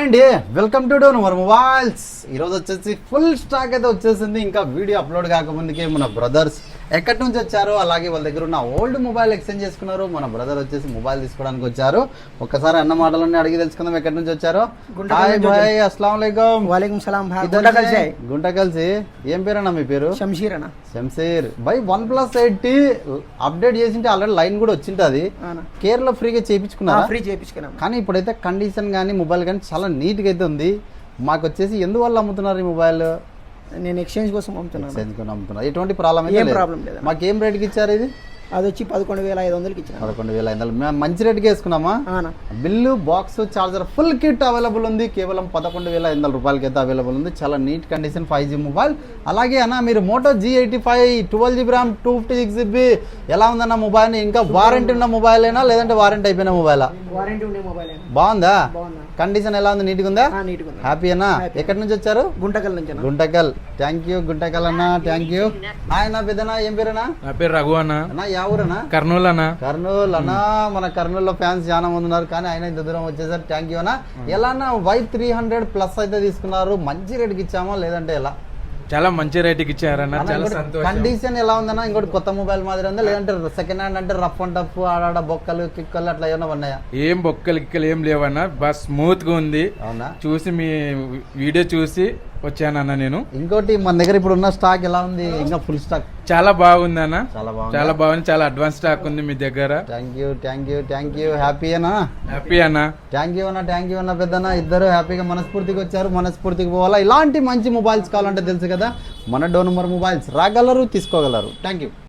అండి welcome to done మర్ mobiles. ఈరోజు వచ్చేసి ఫుల్ స్టాక్ అయితే వచ్చేసింది. ఇంకా వీడియో అప్లోడ్ కాకముందుకే మన బ్రదర్స్ ఎక్కడి నుంచి వచ్చారో, అలాగే వాళ్ళ దగ్గర ఉన్న ఓల్డ్ మొబైల్ ఎక్స్చేంజ్ చేసుకున్నారు. మన బ్రదర్ వచ్చేసి మొబైల్ తీసుకోవడానికి వచ్చారు. ఒక్కసారి అన్న మాటలన్నీ అడిగి తెలుసుకుందాం ఎక్కడి నుంచి వచ్చారో. హాయ్ భాయ్, అస్సలాం వాలేకుం. వాలేకుం సలాం భాయ్. గుంట కలిసి ఏం పేరన్నా మీ పేరు? శంషీర్ అన్న. శంషీర్ భాయ్, OnePlus 8 అప్డేట్ చేసింటే ఆల్రెడీ లైన్ కూడా వచ్చింటది. కేరళ ఫ్రీగా చేయించుకున్నా, ఫ్రీ చేయించుకున్నాం. కానీ ఇప్పుడైతే కండిషన్ కానీ మొబైల్ కానీ చాలా నీట్గా అయితే ఉంది. మాకు వచ్చేసి ఎందువల్ల అమ్ముతున్నారు ఈ మొబైల్? నేను ఎక్స్చేంజ్ కోసం అమ్ముతున్నాను. ఎక్స్చేంజ్ కోసం అమ్ముతున్నారు. ఎటువంటి ప్రాబ్లం అయితే లేదు. మాకు ఏం రేట్కి ఇచ్చారు ఇది? అది వచ్చి 11,500కి ఇచ్చిన. 11,500. మేము మంచి రేట్కి వేసుకున్నామా? Bill, box, charger full kit available ఉంది. కేవలం 11,500 రూపాయలకి అయితే అవైలబుల్ ఉంది. చాలా నీట్ కండిషన్ 5G మొబైల్. అలాగే అన్న మీరు Moto G85 12GB RAM 256GB ఎలా ఉందన్న మొబైల్? ఇంకా వారంటీ ఉన్న మొబైల్ అయినా లేదంటే వారంటీ అయిపోయిన మొబైలా? వారంటీ ఉండే మొబైల్. బాగుందా? కండిషన్ ఎలా ఉంది? నీట్గా ఉందా? హ్యాపీ అన్నా. ఎక్కడి నుంచి వచ్చారు? గుంటకల్ నుంచి. గుంటకల్. థ్యాంక్ యూ గుంటకల్ అన్న, థ్యాంక్ యూ. ఆయన పెద్దనా ఏం పేరేనా? నా పేరు రఘు అన్న. ఊరనా? కర్నూలు అన్న. కర్నూలు అన్న. మన కర్నూలులో ఫ్యాన్స్ చాలా మంది ఉన్నారు, కానీ ఆయన ఇంత దూరం వచ్చేసారు. థ్యాంక్ యూ అన్న. ఎలా అన్న Y300+ అయితే తీసుకున్నారు? మంచి రేటుకి ఇచ్చామా లేదంటే ఎలా? చాలా మంచి రేటుకి ఇచ్చారన్న, చాలా సంతోషం. కండిషన్ ఎలా ఉందన్న? ఇంకోటి కొత్త మొబైల్ మాదిరి ఉందా లేదంటే సెకండ్ హ్యాండ్ అంటే రఫ్ అండ్ టఫ్ ఆడ బొక్కలు కిక్కలు అట్లా ఏమైనా ఉన్నాయా? ఏం బొక్కలు కిక్కలు ఏం లేవన్న, బస్ స్మూత్ గా ఉంది. అవునా? చూసి మీ వీడియో చూసి వచ్చానన్న నేను. ఇంకోటి మన దగ్గర ఇప్పుడు ఉన్న స్టాక్ ఎలా ఉంది? ఇంకా ఫుల్ స్టాక్ చాలా బాగుంది అన్న. చాలా బాగుంది. చాలా అడ్వాన్స్ స్టాక్ ఉంది మీ దగ్గర. Thank you. హ్యాపీ అన్న. హ్యాపీ అన్న. థ్యాంక్ యూ అన్న పెద్దన్న. ఇద్దరు హ్యాపీగా మనస్ఫూర్తిగా వచ్చారు. మనస్ఫూర్తిగా పోవాలా. ఇలాంటి మంచి మొబైల్స్ కావాలంటే తెలుసు కదా, మన డోన్ మర్ మొబైల్స్ రాగలరు, తీసుకోగలరు. Thank you.